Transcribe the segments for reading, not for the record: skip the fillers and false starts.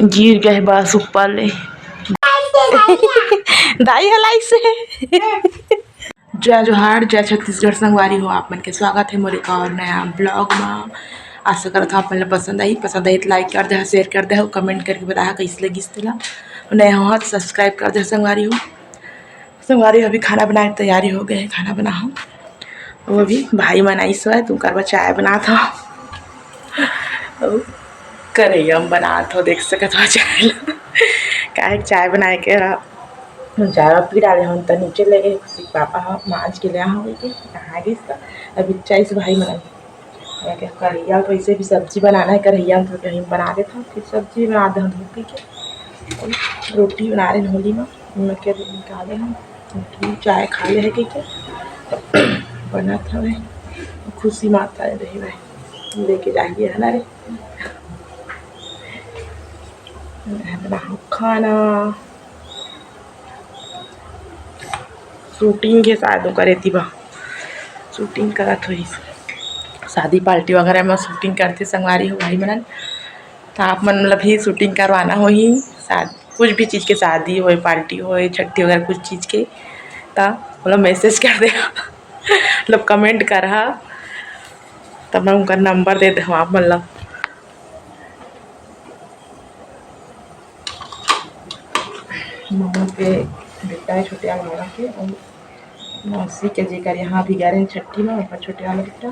गिर गए बस ऊपर ले दाई हलाई से जय जोहार जय छत्तीसगढ़ संगवारी हो आप मन के स्वागत है मोर एक और नया ब्लॉग में। आशा करता हूँ आप मन पसंद आई तो लाइक कर दे, शेयर कर दे, कमेंट करके बता कैसे लगी तेला नया हो तो सब्सक्राइब कर दे। संगवारी अभी खाना बनाने की तैयारी हो गए है। खाना बना हूँ वो भी भाई बनाई सो है तुम करवा चाय बना था करैया में बना था देख सकत हो चाय काहे चाय बनाए के चाय पी डाले हम तो नीचे ले गए पापा माज के लिया हो नहा गई अभी चाय से भाई बना करैया तो ऐसे भी सब्जी बनाना है करैया में तो कहीं बना देता हूँ फिर सब्जी बना दे धोपी के रोटी बना रहे होली में के निकाले हम चाय खा ले है कि बना था भाई खुशी माता है रही भाई लेके जाइए है ना रे बनाओ खाना शूटिंग के साथ करे थी बा शूटिंग करा थोड़ी शादी पार्टी वगैरह में शूटिंग करते संगवारी हो भाई मनन तो आप मन मतलब ही शूटिंग करवाना हो ही कुछ भी चीज़ के शादी हो पार्टी हो छट्टी वगैरह कुछ चीज़ के तो मतलब मैसेज कर दे मतलब कमेंट कर तब मैं उनका नंबर दे दे आप मतलब मामा के बेटा है छोटे वाला मामा के और मौसी के जेकर यहाँ भी गए छठी में ऊपर छोटे वाला बेटा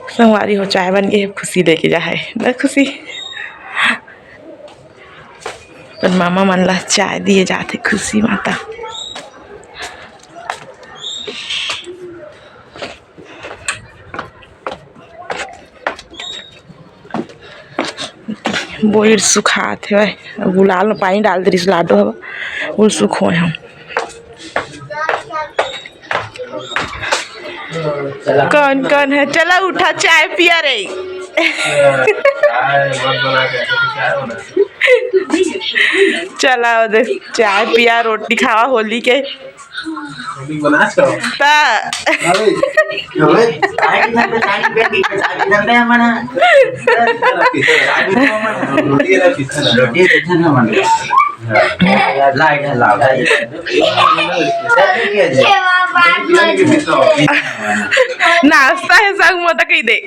संगवारी हो चाय बन गई खुशी लेके जा है ना खुशी पर मामा मन ला चाय दिए जाते खुशी माता बोल सुखाते भाई गुलाल में पानी डाल दे लाडो हवा बोल सुखो हम कौन कौन है चला उठा चाय पिया रे चला दे चाय पिया रोटी खावा होली के नाश्ता है संग मत कही दे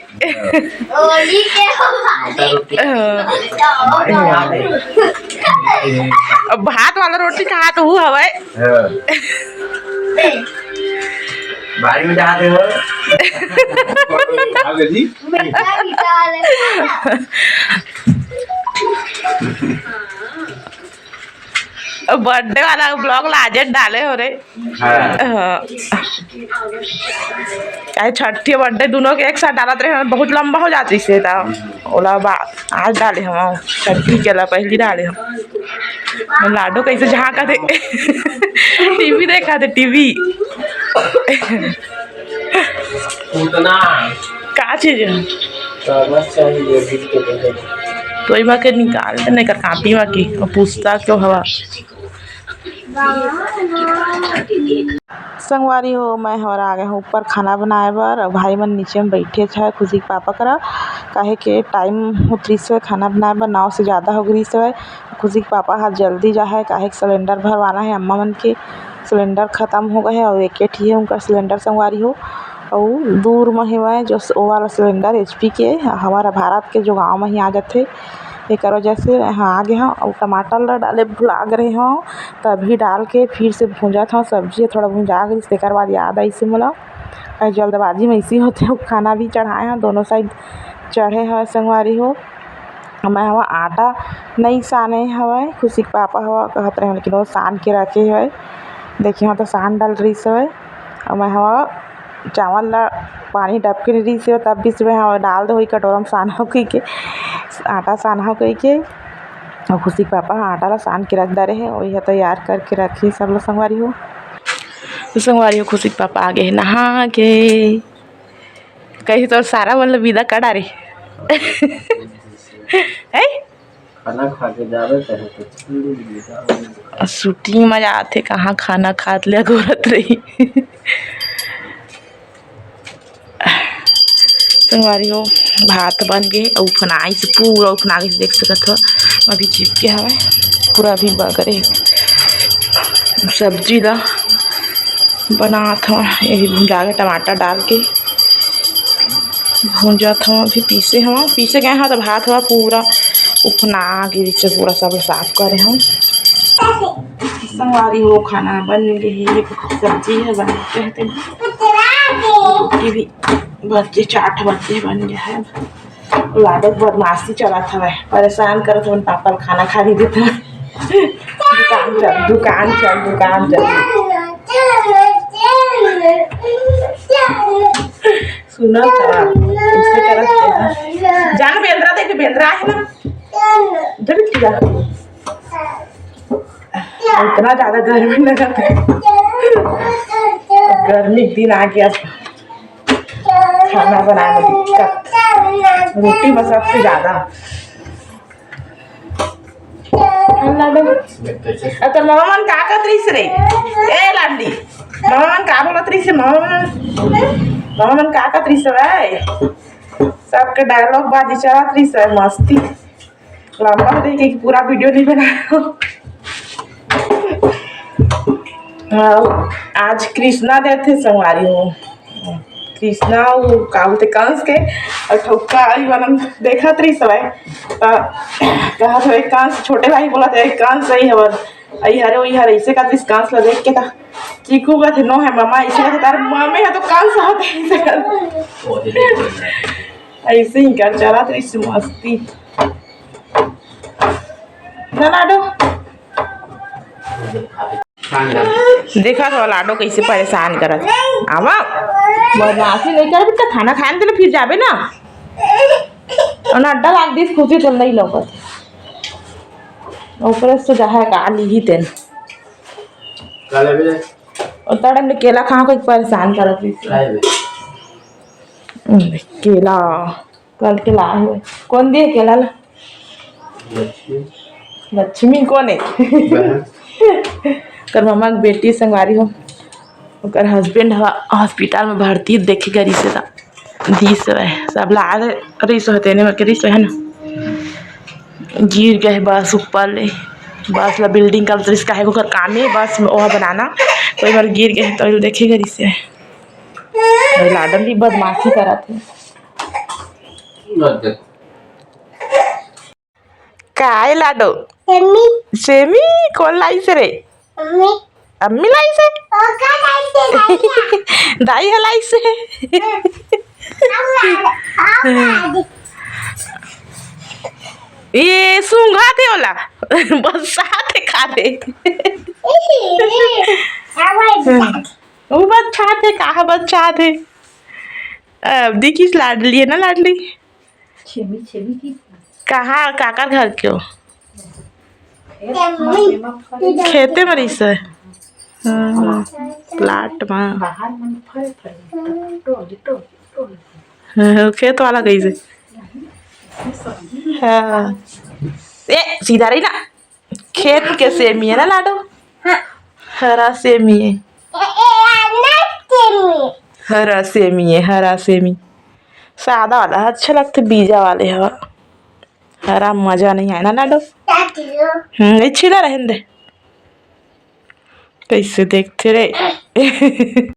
भात वाला रोटी खा तो हूँ हवा बारी में जाते हो बर्थडे वाला ब्लॉग लाजे डाले हो रे चाहे छठी बर्थडे दोनों के एक साथ डालत रहे बहुत लंबा हो जाती से ओला आज डाले हम छठी के ला पहली डाले हम लाडो कैसे झाँका थे टीवी देखा थे टीवी का चीज तो इमा के निकाल दे नहीं कर कापी में की पूछता क्यों हवा संगवारी हो मैं हमार आ गए हूँ ऊपर खाना बनाए बर और भाई मन नीचे में बैठे है खुशी के पापा करा काहे के टाइम उतरी से खाना बनाए बर 9 से ज़्यादा हो गई से खुशी के पापा हाथ जल्दी जा है काहे सिलेंडर भरवाना है अम्मा मन के सिलेंडर ख़त्म हो गए है और एक ही है उनका सिलेंडर संगवारी हो और दूर में है जो वो वाला सिलेंडर HP के हमारा भारत के जो गाँव में ही आ जाते एक वजह से यहाँ आ गए हाँ और टमाटर डाले भुला गए हाँ तभी डाल के फिर से भूंजा था सब्जी थोड़ा भूंजा गई इसके बाद याद आई से मोला जल्दबाजी में इसी होते हो खाना भी चढ़ाए हैं दोनों साइड चढ़े है संगवारी हो मैं हवा आटा नहीं साने हवा खुशी के पापा हवा कहते रहे लेकिन वो सान के रखे है देखिए हाँ तो सान डाल रही से और मैं हवा चावल ला पानी डब के रही से तब भी सुबह हवा डाल दो कटोरा में सान हो के आटा सान हो के और खुशी के पापा आटा ला सान के रख दे रहे वही तैयार करके रखी सब लोग संगवारी हो तो संगवारी हो खुशी के पापा आ गए नहा के कहीं तो सारा मतलब विदा कड़ा रे खाना खा के जावे तो शूटिंग मजा आते कहाँ खाना खात ले गोरत रही संगवारी हो भात बन गए और फनाई से पूरा फना के देख सकत हो अभी चिपके हवे पूरा अभी बगरे सब्जी ला बनात हूँ यही भुंजा के टमाटर डाल के भूंजत हूँ अभी पीसे गए हाँ तो भात हुआ पूरा उफना के से पूरा सब साफ करे हम संगवारी हो खाना बन गई सब्जी है बनाते हैं रोटी भी बच्चे 8 बच्चे बन गया है लाडो बदमाशी चला था परेशान करत हूँ पापा खाना खा भी देता दुकान चल सुना इससे करत जान बेंद्रा देख बेंद्रा है ना जब किया इतना ज्यादा गर्मी लगा गर्मी दिन आ गया खाना बनाने में दिक्कत रोटी में सबसे ज्यादा तो मामा मन का कतरीस रे ए लाडली मामा मन का बोलत रही से मामा मन का कतरीस है सबके डायलॉग बाजी चलत रही से मस्ती लंबा हो कि पूरा वीडियो नहीं बनाया आज कृष्णा दे थे संगवारी हो कृष्णा का बोलते कंस के और ठुक्का बनन देखत रही सब कहा था एक कंस छोटे भाई बोला था एक कंस सही है और हरे ऐसे का कंस ला देख के था चीकू का थे नो है मामा ऐसे का तार मम्मी है तो कंस होते ऐसे ही कर चला तो इस मस्ती ना लाडो देखा तो लाडो कैसे परेशान करत आवा बदमाशी नहीं कर बेटा खाना खाए तो फिर जाबे ना और अड्डा लाग दी खुशी तो नहीं लौकत ऊपर से जहा का ली ही तेन और तड़े में केला खा को परेशान करत केला कल के ला हुए कौन दिए केला ला लक्ष्मी कौन है कर मामा की बेटी संगवारी हो और हस्बैंड हॉस्पिटल में भर्ती देखे गरी से दी सब ला रही होते में करी है ना गिर गए बस ऊपर ले बस ला बिल्डिंग का इसका है कर काम है बस वह बनाना कोई बार गिर गए तो देखे गरी से लाडन भी बदमाशी करा थे का है लाडो सेमी कौन लाई से रे अम्मी लाई से दाई है लाई से ये सूंघा थे ओला बस साथ खा दे वो बच्चा थे कहा बच्चा थे अब देखी लाडली है ना लाडली कहाँ काका घर क्यों खेते मरी से प्लाट में खेत वाला कैसे हाँ ए सीधा रही ना खेत के सेमी है ना लाडो हरा सेमी है हरा सेमी सादा वाला अच्छा लगता बीजा वाले हवा हरा मजा नहीं आया ना लाडो छिला रहने दे कैसे देखते रे